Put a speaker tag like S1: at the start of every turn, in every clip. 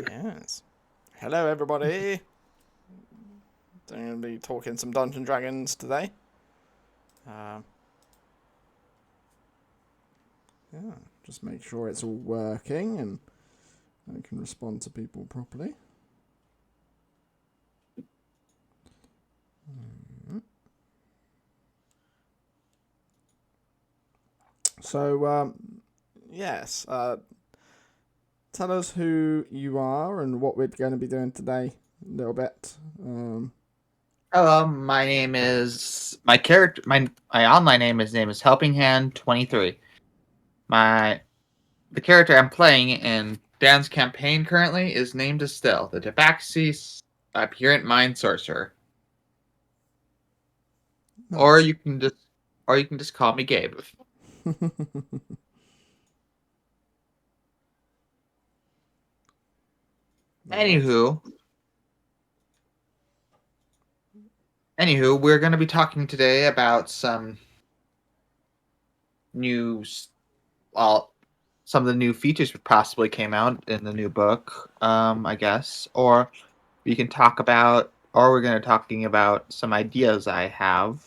S1: Yes. Hello, everybody. I'm going to be talking some Dungeons and Dragons today. Um, yeah, just make sure it's all working and I can respond to people properly. So, yes, tell us who you are and what we're going to be doing today a little bit.
S2: Hello, my name is my character. My online name is Helping Hand 23. My the character I'm playing in Dan's campaign currently is named Estelle, the Tabaxi apparent mind sorcerer. Or
S1: Nice.
S2: you can just or you can just call me Gabe.
S1: No worries.
S2: Anywho, we're going to be talking today about some new, well, some of the new features that possibly came out in the new book. I guess, or we can talk about, or we're going to talking about some ideas I have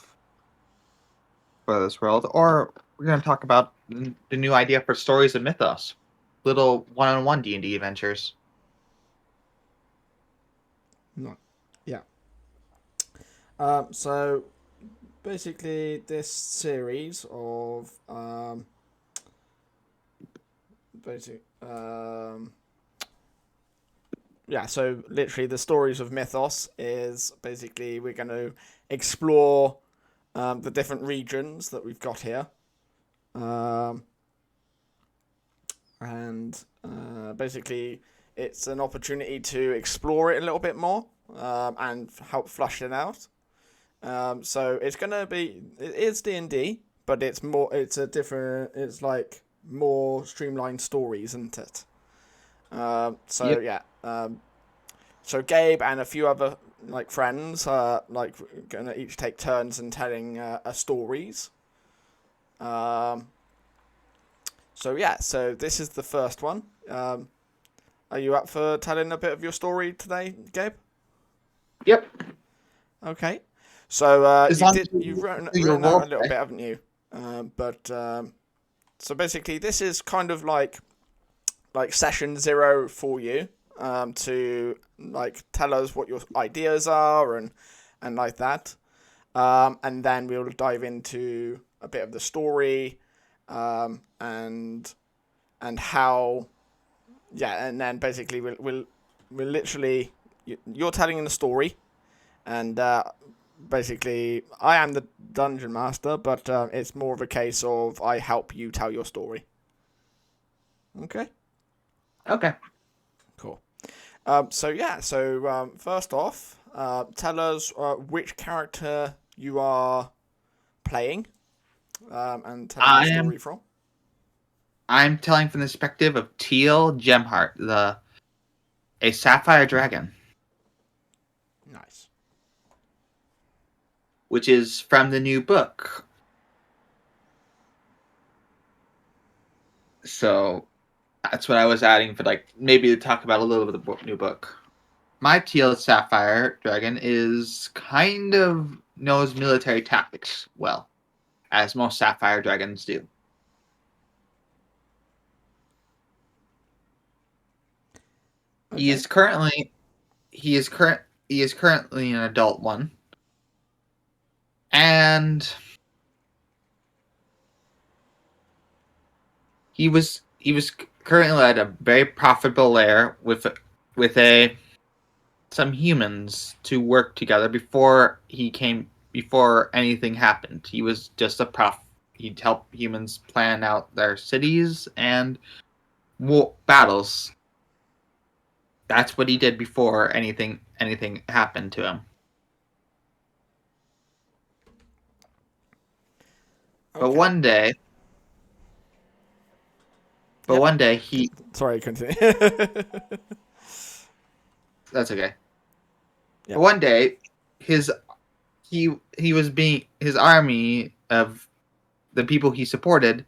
S2: for this world, or we're going to talk about the new idea for stories of Mythos, little one-on-one D&D adventures.
S1: No. Yeah. So basically, this series of basic yeah, so literally the stories of Mythos is basically we're going to explore the different regions that we've got here, um, and basically it's an opportunity to explore it a little bit more and help flush it out. So it's going to be it is D&D, but it's more it's a different it's like more streamlined stories, isn't it? So
S2: Yep.
S1: yeah. So Gabe and a few other like friends are like gonna each take turns in telling stories. Um, so yeah, so this is the first one. Are you up for telling a bit of your story today, Gabe?
S2: Yep.
S1: Okay. So
S2: As
S1: you
S2: long
S1: did
S2: as you
S1: you've written
S2: do your
S1: written out
S2: role
S1: a little
S2: play.
S1: bit, haven't you? But so basically, this is kind of like session zero for you to like tell us what your ideas are and like that. And then we'll dive into a bit of the story, and how, yeah, and then basically we'll literally you're telling the story, and basically I am the dungeon master, but it's more of a case of I help you tell your story. Okay,
S2: Okay.
S1: cool. So yeah, so first off, tell us which character you are playing, and telling the
S2: I am
S1: story from.
S2: I'm telling from the perspective of Teal Gemheart, a Sapphire Dragon,
S1: Nice.
S2: which is from the new book. So that's what I was adding for, like, maybe to talk about a little bit of the new book. My Teal Sapphire Dragon is kind of knows military tactics well, as most Sapphire Dragons do. He
S1: Okay.
S2: is currently he is current he is currently an adult one, and he was currently at a very profitable lair with a some humans to work together before anything happened. He was just a prof. He'd help humans plan out their cities and battles. That's what he did before anything happened to him. But
S1: Okay.
S2: one day, but
S1: Yep.
S2: one day he
S1: Sorry, continue.
S2: that's okay. But
S1: Yep.
S2: one day his he was being his army of the people he supported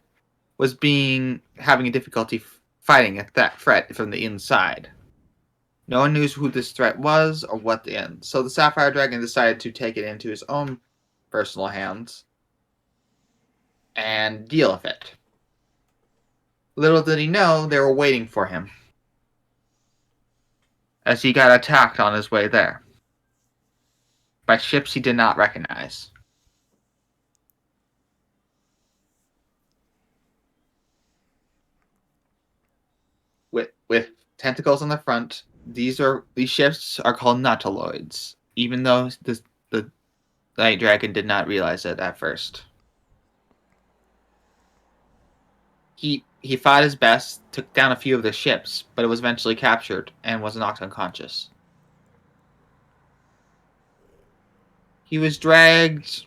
S2: was being having a difficulty fighting that threat from the inside. No one knew who this threat was or what the end. So the Sapphire Dragon decided to take it into his own personal hands and deal with it. Little did he know they were waiting for him, as he got attacked on his way there by ships he did not recognize. With tentacles on the front, these ships are called nautiloids, even though the Night Dragon did not realize it at first. He fought his best, took down a few of the ships, but it was eventually captured and was knocked unconscious. He was dragged.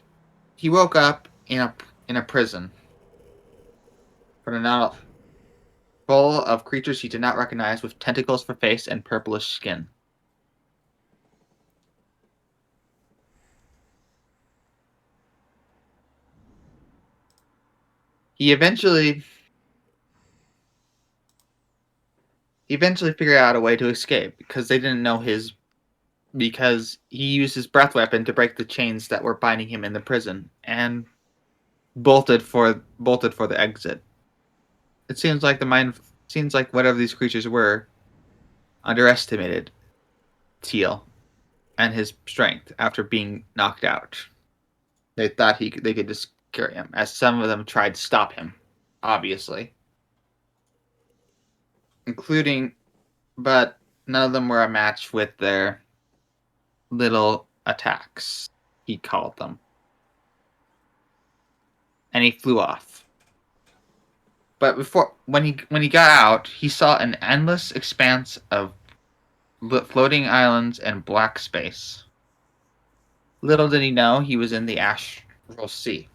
S2: He woke up in a prison full of creatures he did not recognize, with tentacles for face and purplish skin. He eventually figured out a way to escape because they didn't know because he used his breath weapon to break the chains that were binding him in the prison and bolted for the exit. It seems like whatever these creatures were underestimated Teal and his strength after being knocked out. They thought they could just carry him, as some of them tried to stop him, obviously. But none of them were a match with their little attacks, he called them. And he flew off. But when he got out, he saw an endless expanse of floating islands and black space. Little did he know he was in the Astral Sea.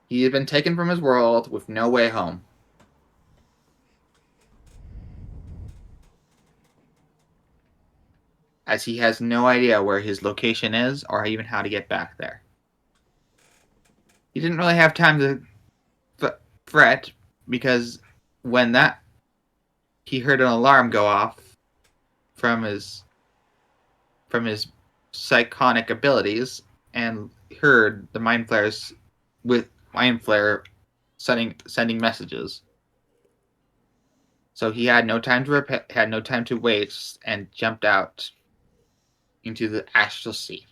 S2: He had been taken from his world with no way home. As he has no idea where his location is or even how to get back there. He didn't really have time to fret, because when he heard an alarm go off from his psionic abilities and heard the mind flares with mind flare sending messages. So he had no time to waste and jumped out into the Astral Sea.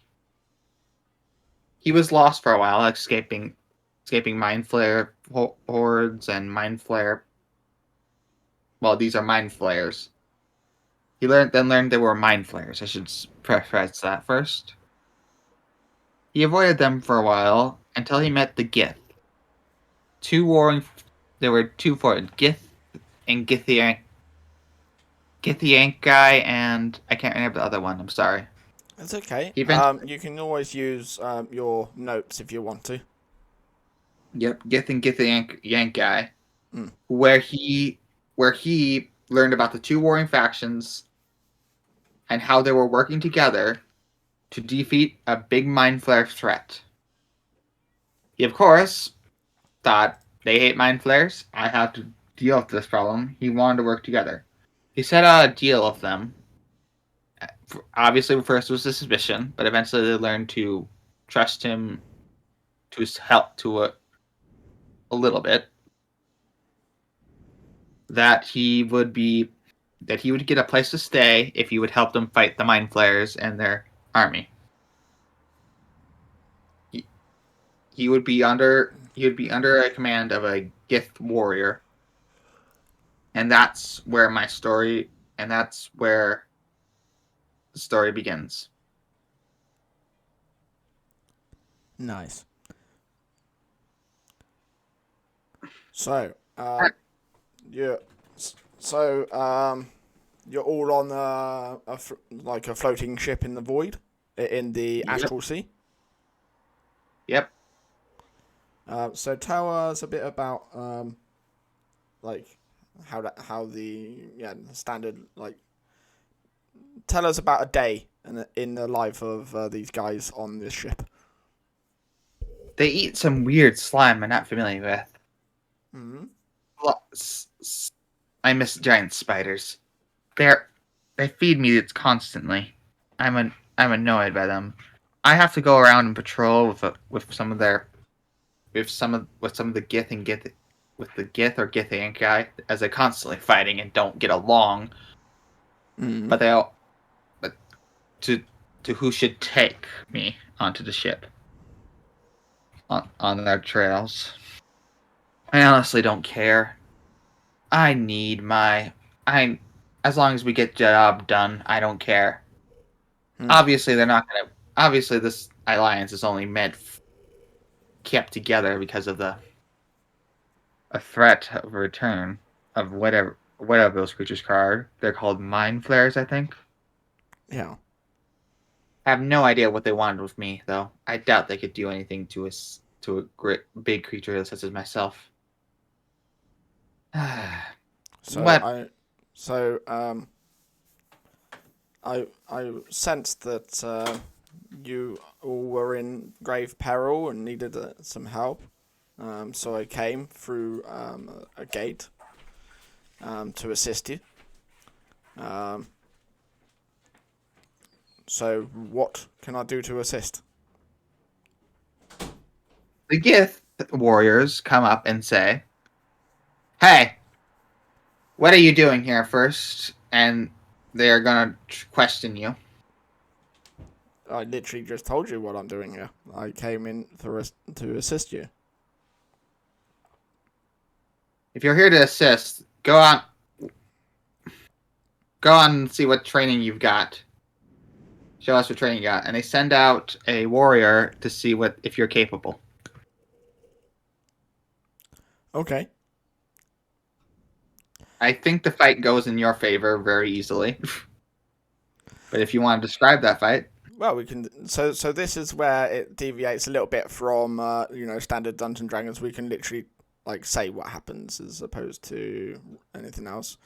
S2: He was lost for a while, escaping mind flare hordes and mind flare. Well, these are mind flares. He learned they were mind flares. I should preface that first. He avoided them for a while until he met the Gith. There were two forces, Gith and Githyank guy, and I can't remember the other one. I'm sorry.
S1: It's okay. You can always use your notes if you want to.
S2: Yep, Gith and Githyank guy,
S1: Mm.
S2: where he learned about the two warring factions and how they were working together to defeat a big mind flare threat. He, of course, thought, they hate mind flares, I have to deal with this problem. He wanted to work together. He set out a deal with them. Obviously, first was a suspicion, but eventually they learned to trust him to help to a little bit. That he would get a place to stay if he would help them fight the mind flayers and their army. He would be under a command of a Gith warrior. And that's where the story begins.
S1: Nice. So, you're all on a floating ship in the void in the Astral Sea.
S2: Yep.
S1: So tell us a bit about how the standard, tell us about a day in the life of these guys on this ship.
S2: They eat some weird slime I'm not familiar with.
S1: Mm-hmm.
S2: I miss giant spiders. They're They feed me it constantly. I'm annoyed by them. I have to go around and patrol with some of their with some of the Gith and Gith with the Gith or Githyank guy as they're constantly fighting and don't get along.
S1: Mm.
S2: But they all but to who should take me onto the ship on their trails. I honestly don't care. I need my I as long as we get the job done, I don't care.
S1: Mm.
S2: Obviously, they're not gonna. Obviously, this alliance is only kept together because of a threat of a return of whatever those creatures card. They're called mind flares, I think.
S1: Yeah.
S2: I have no idea what they wanted with me, though. I doubt they could do anything to a great big creature such as myself.
S1: So
S2: What?
S1: I sensed that you all were in grave peril and needed some help. So I came through a gate to assist you. So what can I do to assist?
S2: The Gith warriors come up and say, "Hey, what are you doing here first?" And they are gonna question you.
S1: I literally just told you what I'm doing here. I came in to assist you.
S2: If you're here to assist, go on and see what training you've got. Show us what training you got. And they send out a warrior to see what if you're capable.
S1: Okay.
S2: I think the fight goes in your favor very easily. But if you want to describe that fight.
S1: Well, we can. So this is where it deviates a little bit from standard Dungeons and Dragons. We can literally like say what happens as opposed to anything else.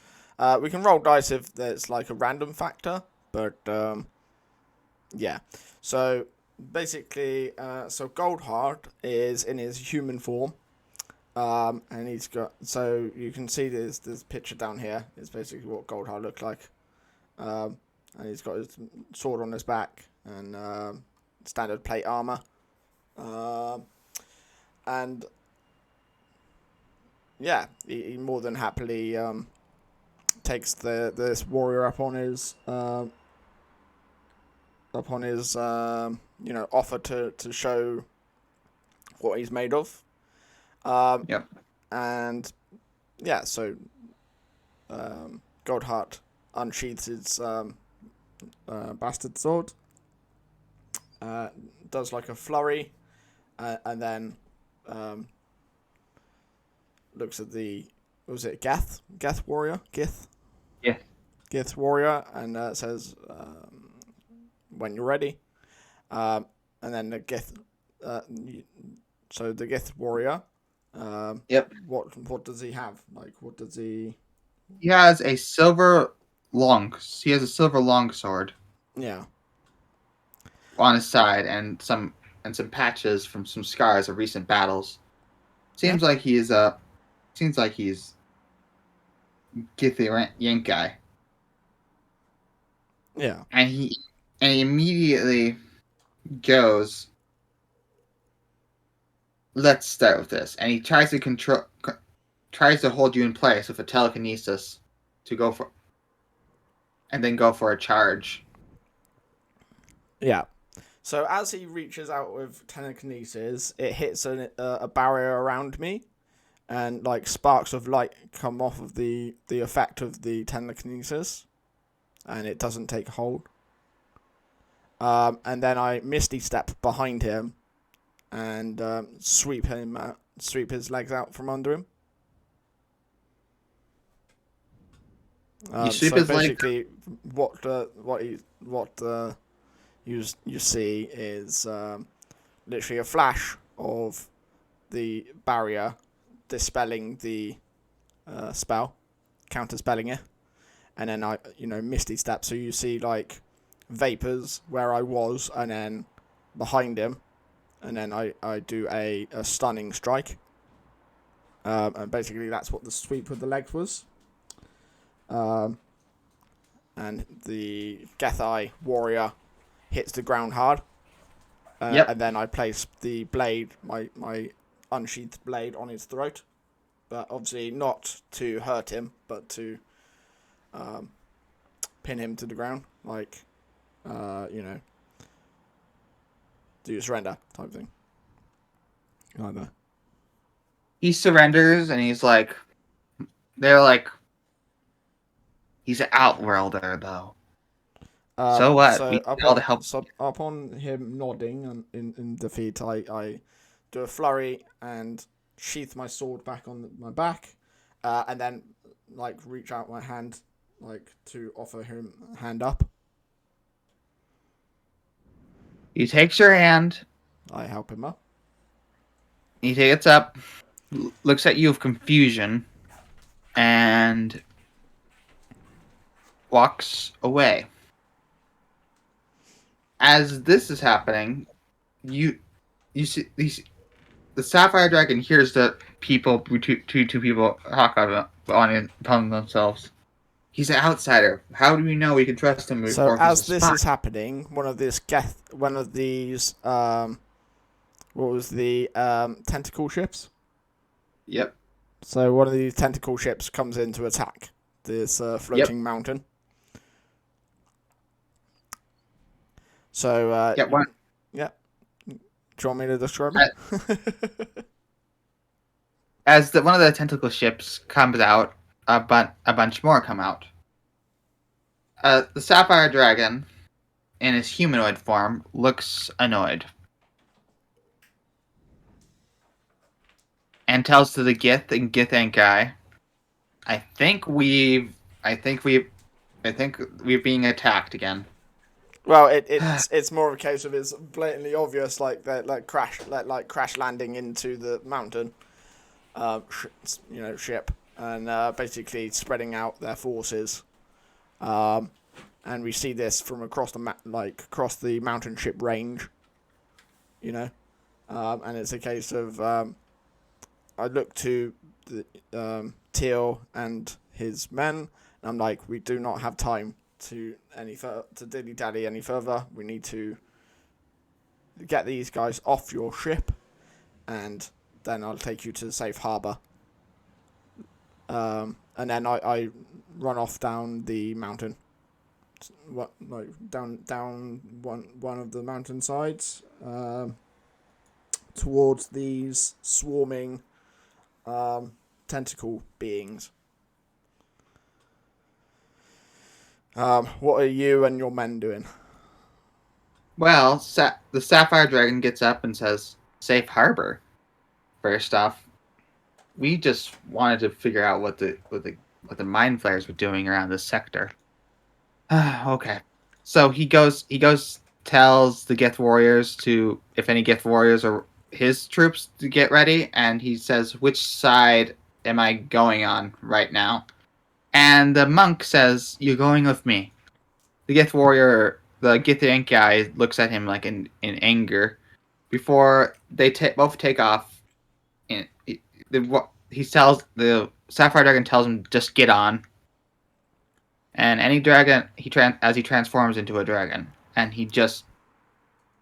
S1: We can roll dice if there's like a random factor, but yeah. So basically, so Goldheart is in his human form, and he's got. So you can see this picture down here. It's basically what Goldheart looked like. And he's got his sword on his back and standard plate armor. And yeah, he more than happily takes this warrior up on his offer to show what he's made of.
S2: Yep.
S1: And yeah, so Goldheart unsheathes his bastard sword, does like a flurry, and then looks at the, what was it, Geth warrior, Gith?
S2: Yeah.
S1: Gith warrior, and says, when you're ready. And then the Gith, so the Gith warrior,
S2: Yep.
S1: what does he have? Like, what does he?
S2: He has a silver longsword
S1: Yeah.
S2: on his side and some patches from some scars of recent battles.
S1: Yeah.
S2: Seems like he's Githyank Yank guy.
S1: Yeah.
S2: And he immediately goes, let's start with this. And he tries to hold you in place with a telekinesis to go for a charge.
S1: Yeah. So as he reaches out with telekinesis, it hits a barrier around me, and like sparks of light come off of the effect of the telekinesis, and it doesn't take hold. And then I misty step behind him, and sweep his legs out from under him.
S2: You sweep
S1: So
S2: his leg.
S1: basically, you see is literally a flash of the barrier dispelling the spell, counterspelling it, and then I misty step, so you see like vapors where I was, and then behind him, and then I do a stunning strike, and basically that's what the sweep of the legs was. and the Gethai warrior hits the ground hard.
S2: Yep.
S1: And then I place the blade, my unsheathed blade, on his throat. But obviously not to hurt him, but to pin him to the ground. Like, do you surrender type thing. Like that.
S2: He surrenders, and they're like, he's an outworlder, though. So what?
S1: So
S2: We need all the help.
S1: upon him nodding in defeat, I do a flurry and sheath my sword back on my back, and then like reach out my hand like to offer him a hand up.
S2: He takes your hand.
S1: I help him up.
S2: He takes up, looks at you with confusion, and walks away. As this is happening, you see the Sapphire Dragon hears the two people talk upon themselves. He's an outsider. How do we know we can trust him?
S1: So as this is happening, one of these what was the tentacle ships?
S2: Yep.
S1: So one of these tentacle ships comes in to attack this floating mountain. So
S2: Yeah. One.
S1: Yeah. Do you want me to describe it?
S2: As one of the tentacle ships comes out, a bunch more come out. The Sapphire Dragon, in his humanoid form, looks annoyed. And tells to the Gith and Githyank guy, I think we're being attacked again.
S1: Well, it's more of a case of it's blatantly obvious, like that crash landing into the mountain, ship, and basically spreading out their forces, and we see this from across across the mountain ship range, and it's a case of I look to the Teal and his men, and I'm like, we do not have time to dilly dally any further. We need to get these guys off your ship, and then I'll take you to the safe harbor. And then I run off down the mountain, down one of the mountain sides, towards these swarming tentacle beings. What are you and your men doing?
S2: Well, the Sapphire Dragon gets up and says, "Safe harbor." First off, we just wanted to figure out what the mind flayers were doing around this sector. Okay, so he goes tells the Gith warriors if any Gith warriors are his troops to get ready, and he says, "Which side am I going on right now?" And the monk says, "You're going with me." The Gith warrior, the Githyank guy, looks at him like in anger. Before they both take off, he tells the Sapphire Dragon tells him, "Just get on." And any dragon as he transforms into a dragon, and he just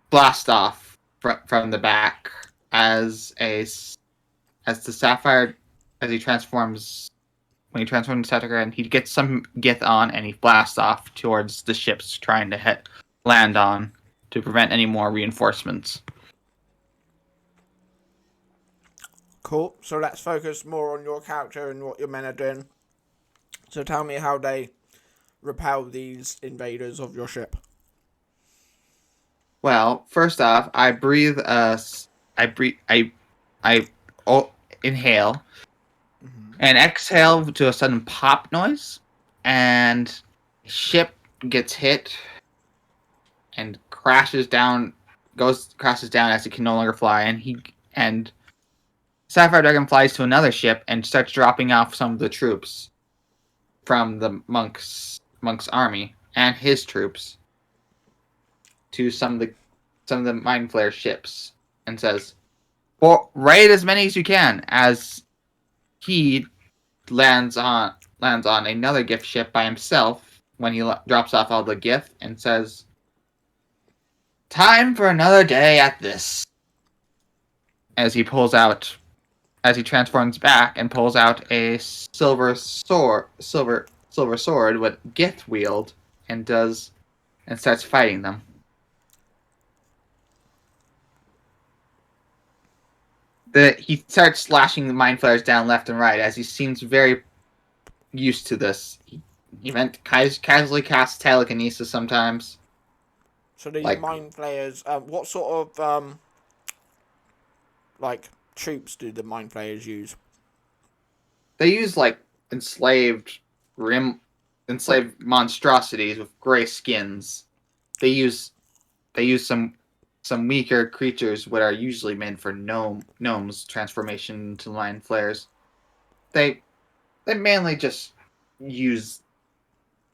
S2: blasts off from the back as the Sapphire as he transforms. When he transforms into Sapphire Dragon, he gets some Gith on, and he blasts off towards the ships trying to land on to prevent any more reinforcements.
S1: Cool. So let's focus more on your character and what your men are doing. So tell me how they repel these invaders of your ship.
S2: Well, first off, I inhale and exhale to a sudden pop noise, and ship gets hit and crashes down as it can no longer fly, and Sapphire Dragon flies to another ship and starts dropping off some of the troops from the monk's army and his troops to some of the Mind Flayer ships, and says, "Well, raid as many as you can," as he lands on another gift ship by himself when he drops off all the gift and says, "Time for another day at this." As he transforms back and pulls out a silver sword with Gith wield and starts fighting them. He starts slashing the mind flayers down left and right as he seems very used to this. He casually casts telekinesis sometimes.
S1: So these mind flayers, what sort of troops do the mind flayers use?
S2: They use enslaved monstrosities with gray skins. They use some weaker creatures what are usually meant for gnomes transformation into mind flayers. They mainly just use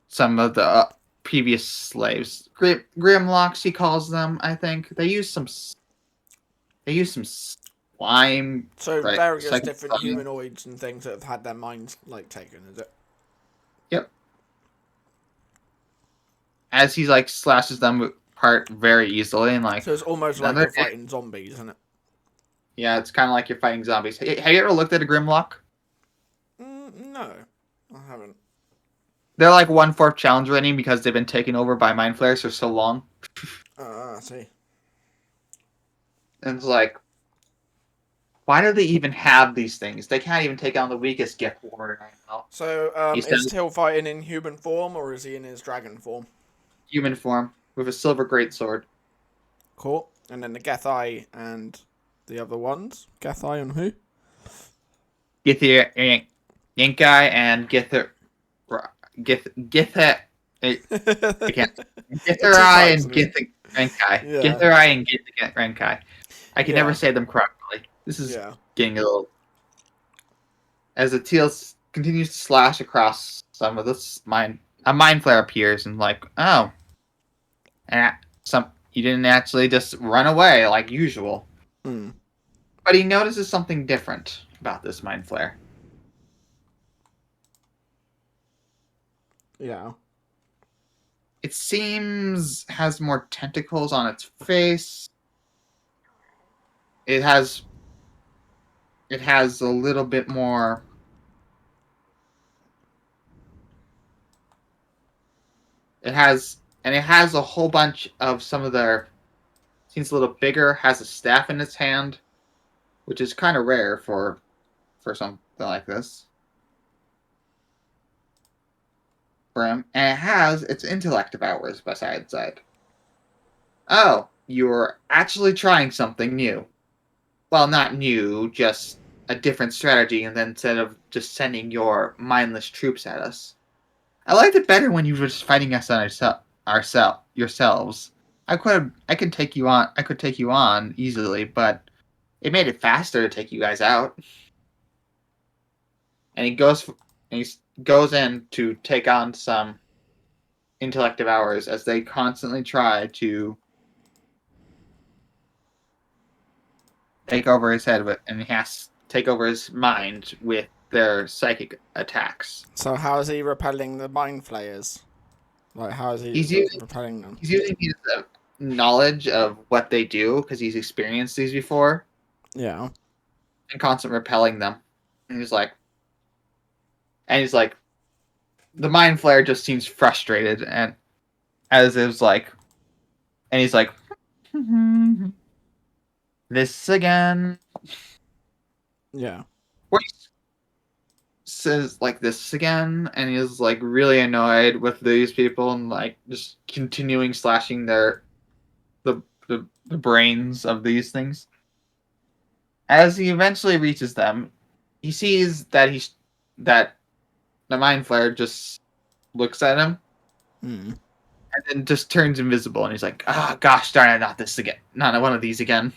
S2: some of the previous slaves. Grimlocks, he calls them, I think. They use some slime.
S1: So various different humanoids and things that have had their minds taken, is it?
S2: Yep. As he slashes them apart very easily and
S1: so it's almost like you're fighting zombies, isn't it?
S2: Yeah, it's kind of like you're fighting zombies. Have you ever looked at a Grimlock?
S1: No, I haven't.
S2: They're like 1/4 challenge rating because they've been taken over by mind flayers for so long.
S1: I see.
S2: And it's like, why do they even have these things? They can't even take on the weakest Gith warrior right now.
S1: So, is Teal fighting in human form or is he in his dragon form?
S2: Human form with a silver greatsword.
S1: Cool. And then the Gethai and the other ones. Gethai and who?
S2: Githir Yinkai and Githir. Githirai and Githrenkai.
S1: Yeah.
S2: Githirai and Githrenkai. I can never say them correctly. This is getting a little... As the Teal continues to slash across some of this a mind flare appears and oh. You didn't actually just run away like usual.
S1: Mm.
S2: But he notices something different about this mind flare.
S1: Yeah.
S2: It seems has more tentacles on its face. It has a little bit more. It has a whole bunch of some of their. Seems a little bigger. Has a staff in its hand, which is kind of rare for something like this. For him, and it has its intellect powers besides that. Oh, you're actually trying something new. Well, not new, just a different strategy, and then instead of just sending your mindless troops at us. I liked it better when you were just fighting us on yourselves. I could take you on easily, but it made it faster to take you guys out. And he goes in to take on some intellect hours as they constantly try to take over his head and he has to take over his mind with their psychic attacks.
S1: So how is he repelling the mind flayers? How is he repelling them?
S2: He's using his knowledge of what they do because he's experienced these before.
S1: Yeah.
S2: And constant repelling them. And he's like, the mind flare just seems frustrated and as it was and he's like, this again.
S1: Yeah.
S2: What he says this again, and he's really annoyed with these people and just continuing slashing the brains of these things. As he eventually reaches them, he sees that the mind flare just looks at him.
S1: Mm.
S2: And then just turns invisible, and he's like, gosh darn it, not this again. Not one of these again.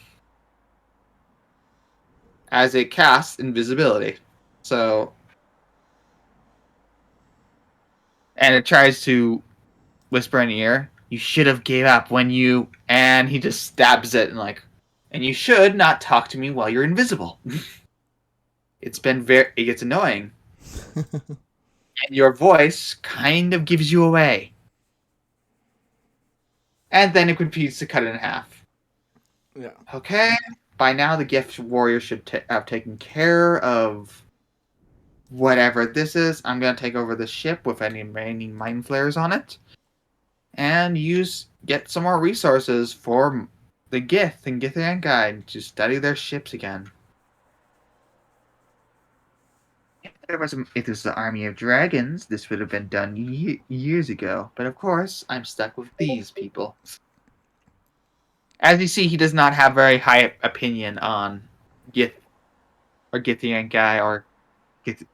S2: As it casts invisibility. So... And it tries to whisper in the ear, you should have gave up when you... And he just stabs it, and you should not talk to me while you're invisible. It gets annoying. and your voice kind of gives you away. And then it proceeds to cut it in half.
S1: Yeah.
S2: Okay. By now, the gift warrior should have taken care of whatever this is. I'm going to take over the ship with any remaining mind flares on it. And get some more resources for the Gith and Githyan Guide to study their ships again. If it was the army of dragons, this would have been done years ago. But of course, I'm stuck with these people. As you see, he does not have very high opinion on Gith or Githyan Guy or Gith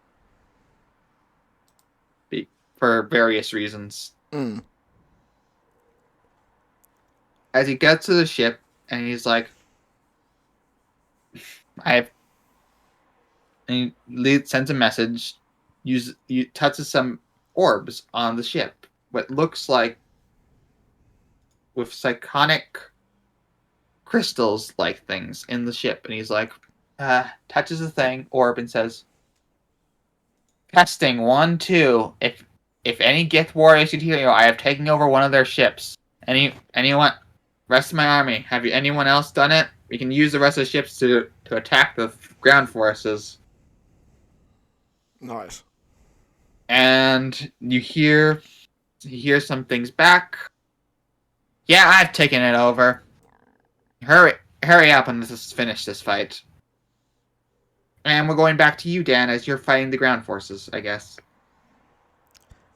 S2: for various reasons.
S1: Mm.
S2: As he gets to the ship, and he's like, and he sends a message, touches some orbs on the ship, what looks like with psychonic crystals like things in the ship, and he's like, touches the thing, orb, and says, testing 1, 2. If any Gith warriors should hear you, I have taken over one of their ships. Anyone? Rest of my army. Have anyone else done it? We can use the rest of the ships to attack the ground forces.
S1: Nice.
S2: And you hear some things back. Yeah, I've taken it over. Hurry up and let's finish this fight. And we're going back to you, Dan, as you're fighting the ground forces, I guess.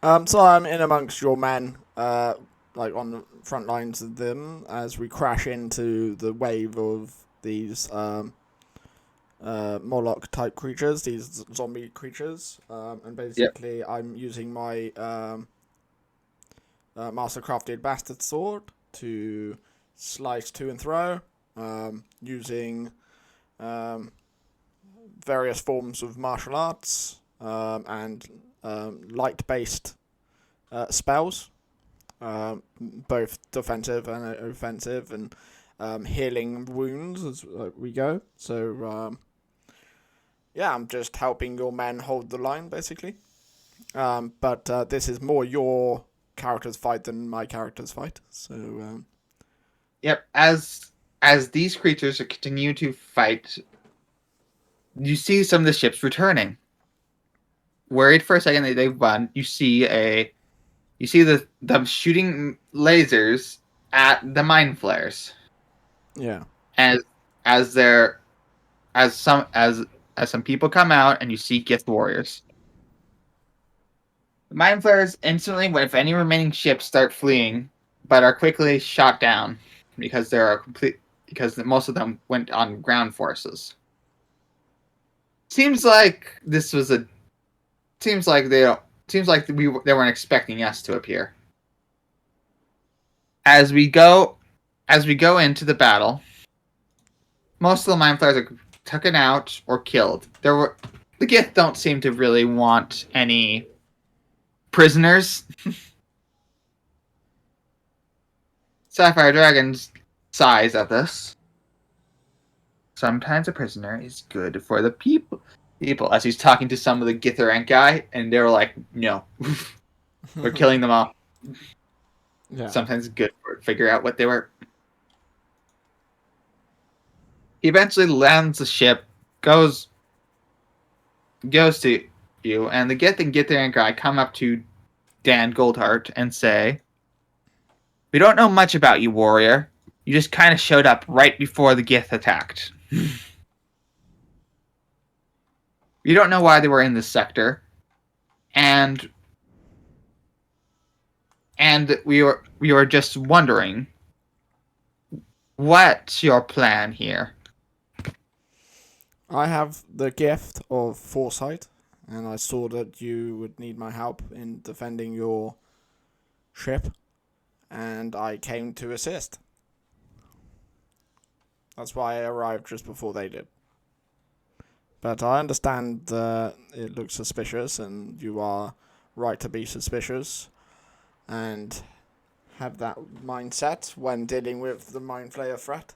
S1: So I'm in amongst your men, like on the front lines of them, as we crash into the wave of these Moloch type creatures, these zombie creatures, and basically I'm using my mastercrafted bastard sword to slice to and throw, using various forms of martial arts and light-based spells, both defensive and offensive, and healing wounds as we go. So, yeah, I'm just helping your men hold the line, basically. But this is more your character's fight than my character's fight. So,
S2: yep. As these creatures continue to fight, you see some of the ships returning. Worried for a second that they've won, you see them shooting lasers at the mind flares.
S1: yeah.
S2: As some people come out, and you see Gith warriors. The mind flares instantly, if any remaining ships start fleeing, but are quickly shot down because most of them went on ground forces. Seems like they weren't expecting us to appear. As we go into the battle, most of the mind flayers are taken out or killed. The Gith don't seem to really want any prisoners. Sapphire Dragon sighs at this. Sometimes a prisoner is good for the people. As he's talking to some of the Githyank guy, and they're like, no. We're killing them all.
S1: Yeah.
S2: Sometimes it's good to figure out what they were. He eventually lands the ship, goes to you, and the Gith and Githyank guy come up to Dan Goldheart and say, we don't know much about you, warrior. You just kind of showed up right before the Gith attacked. We don't know why they were in this sector, and we were just wondering, what's your plan here?
S1: I have the gift of foresight, and I saw that you would need my help in defending your ship, and I came to assist. That's why I arrived just before they did. But I understand that it looks suspicious, and you are right to be suspicious, and have that mindset when dealing with the Mind Flayer threat.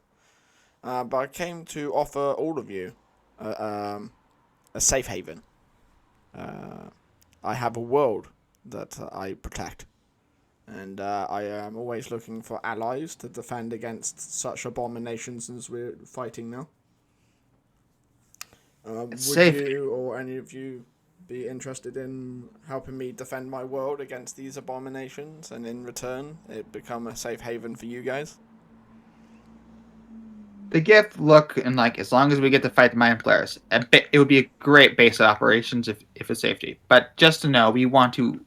S1: But I came to offer all of you a safe haven. I have a world that I protect. And I am always looking for allies to defend against such abominations as we're fighting now. Would
S2: safe.
S1: you or any of you be interested in helping me defend my world against these abominations, and in return, it become a safe haven for you guys?
S2: The gift look and like as long as we get to fight the mind players, it would be a great base of operations if it's safety. But just to know, we want to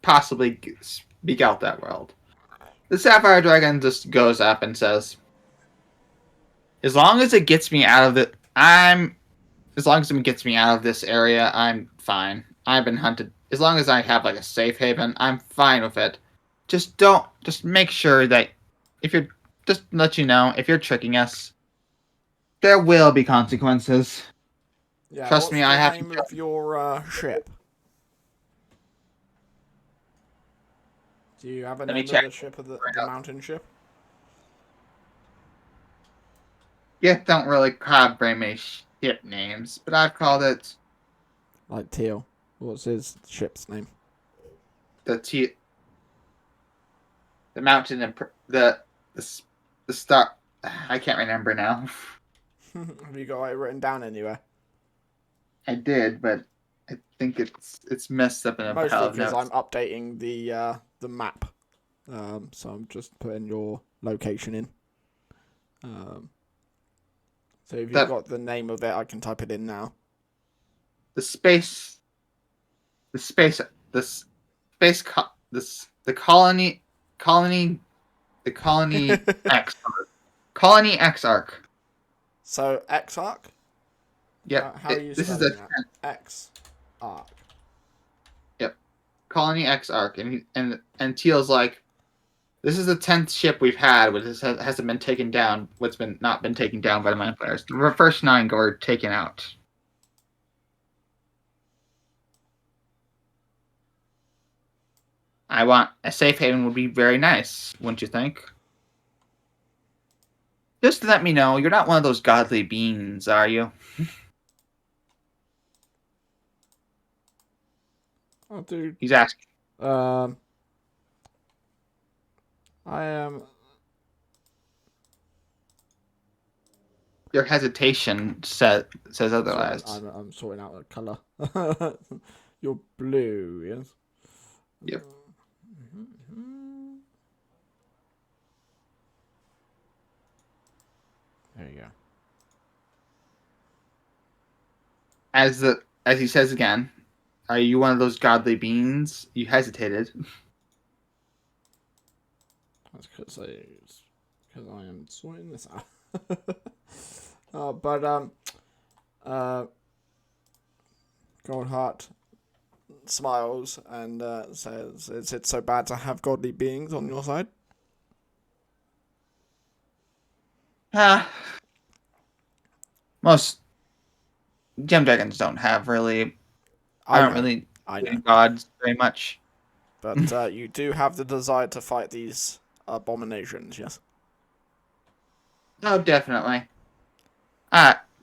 S2: possibly speak out that world. The Sapphire Dragon just goes up and says, "As long as it gets me out of as long as it gets me out of this area, I'm fine. I've been hunted. As long as I have like a safe haven, I'm fine with it. Just make sure that if you're, just let you know, if you're tricking us, there will be consequences.
S1: Yeah,
S2: Trust
S1: what's
S2: me,
S1: the
S2: I have
S1: name
S2: to."
S1: of your ship? Do you have a
S2: Let me
S1: name of
S2: check.
S1: the ship, of the mountain ship?
S2: Yeah, don't really have very many ship names, but I've called it
S1: Like Teal. What's his ship's name?
S2: the the mountain and the star. I can't remember now.
S1: Have you got it written down anywhere?
S2: I did, but I think it's messed up in a pile
S1: Mostly
S2: of
S1: because I'm
S2: notes.
S1: updating the map. So I'm just putting your location in. So if you've
S2: The
S1: got the name of it, I can type it in now.
S2: the space the space the space co- the colony X colony X arc.
S1: So X arc.
S2: Yep.
S1: How are you
S2: This is
S1: spelling
S2: the
S1: that? X arc.
S2: yep colony X arc, and Teal's like, this is the 10th ship we've had, which hasn't been taken down. What's been not been taken down by the mind players. The first 9 were taken out. I want a safe haven would be very nice, wouldn't you think? Just to let me know, you're not one of those godly beings, are you?
S1: Oh, dude.
S2: He's asking.
S1: Um, I am.
S2: Your hesitation says
S1: Sorry,
S2: otherwise.
S1: I'm sorting out a color. You're blue, yes.
S2: Yep.
S1: There you go.
S2: As he says again, are you one of those godly beings? You hesitated.
S1: That's because I am sorting this out. But Goldheart smiles and says, "Is it so bad to have godly beings on your side?"
S2: Ah, most gem dragons don't have really
S1: I
S2: aren't
S1: know,
S2: really
S1: I know.
S2: gods very much.
S1: But you do have the desire to fight these abominations, yes?
S2: Oh, definitely.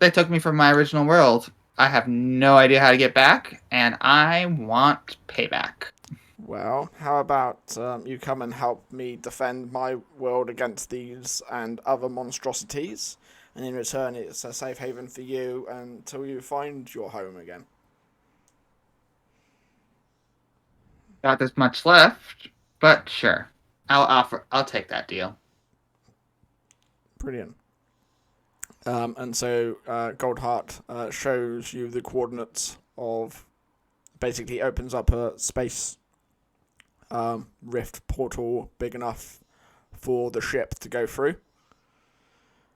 S2: They took me from my original world. I have no idea how to get back, and I want payback.
S1: Well, how about you come and help me defend my world against these and other monstrosities, and in return it's a safe haven for you until you find your home again.
S2: Not this much left, but sure. I'll take that deal.
S1: Brilliant. And so Goldheart shows you the coordinates of, basically opens up a space rift portal big enough for the ship to go through.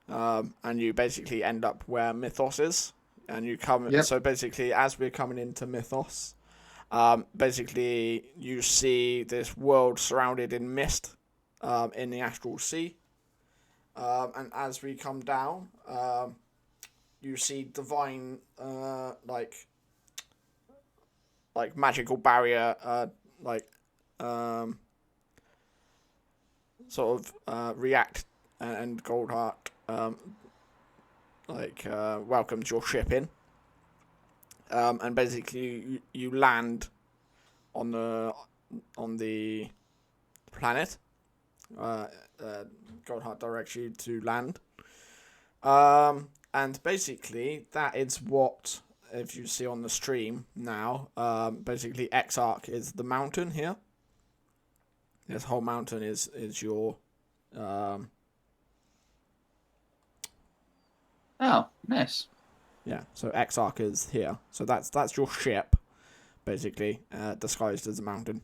S1: And you basically end up where Mythos is. And you come,
S2: Yep.
S1: so basically as we're coming into Mythos, basically you see this world surrounded in mist in the Astral Sea. And as we come down, you see divine, like magical barrier, um, sort of react, and Goldheart welcomes your ship in. and basically you land on the planet. Goldheart directs you to land. And basically that is what, if you see on the stream now, basically Exarch is the mountain here. This whole mountain is your
S2: Oh, nice.
S1: yeah, so Exarch is here. So that's your ship, basically, disguised as a mountain.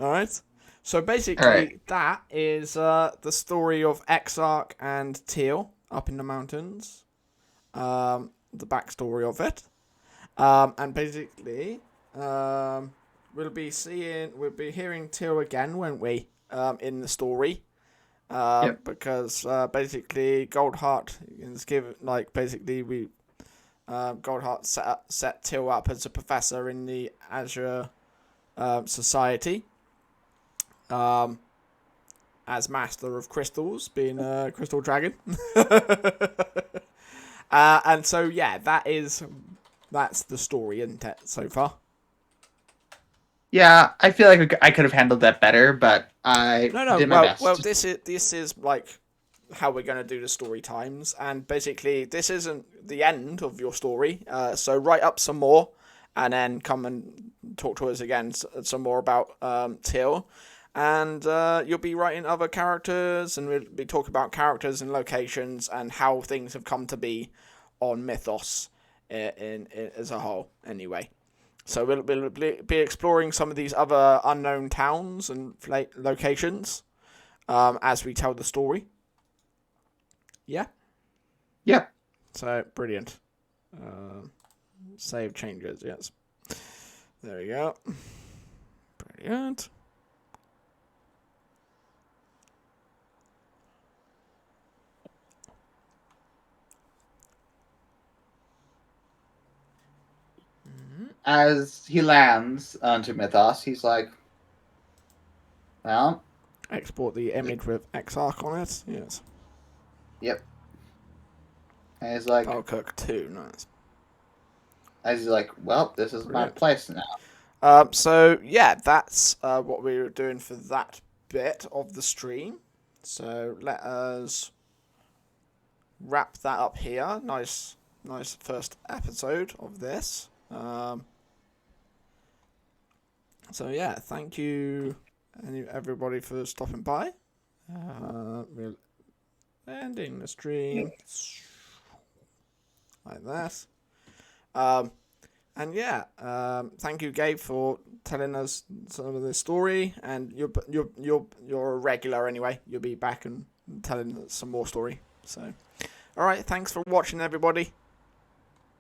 S1: Alright. So basically that is the story of Exarch and Teal up in the mountains. The backstory of it. And basically we'll be hearing Teal again, won't we? In the story.
S2: Yep.
S1: Because basically Goldheart is given, like, basically Goldheart set Teal up as a professor in the Azure Society, as master of crystals, being a crystal dragon. And so yeah, that's the story, isn't it, so far?
S2: Yeah, I feel like I could have handled that better, but I did my best.
S1: Well, this is like how we're going to do the story times, and basically this isn't the end of your story. So write up some more, and then come and talk to us again some more about Teal, and you'll be writing other characters, and we'll be talking about characters and locations and how things have come to be on Mythos in as a whole. Anyway. So we'll be exploring some of these other unknown towns and locations as we tell the story. Yeah?
S2: Yep.
S1: So, brilliant. Save changes, yes. There we go. Brilliant.
S2: As he lands onto Mythos, he's like, well...
S1: Export the image with Exarch on it, yes.
S2: Yep. And he's like...
S1: Falkirk 2, nice.
S2: As he's like, well, this is my place now.
S1: So, yeah, that's what we were doing for that bit of the stream. So, let us wrap that up here. Nice first episode of this. So yeah, thank you everybody for stopping by. We're ending the stream like that. And yeah, thank you, Gabe, for telling us some of this story. And you're a regular anyway. You'll be back and telling some more story. So, all right, thanks for watching, everybody.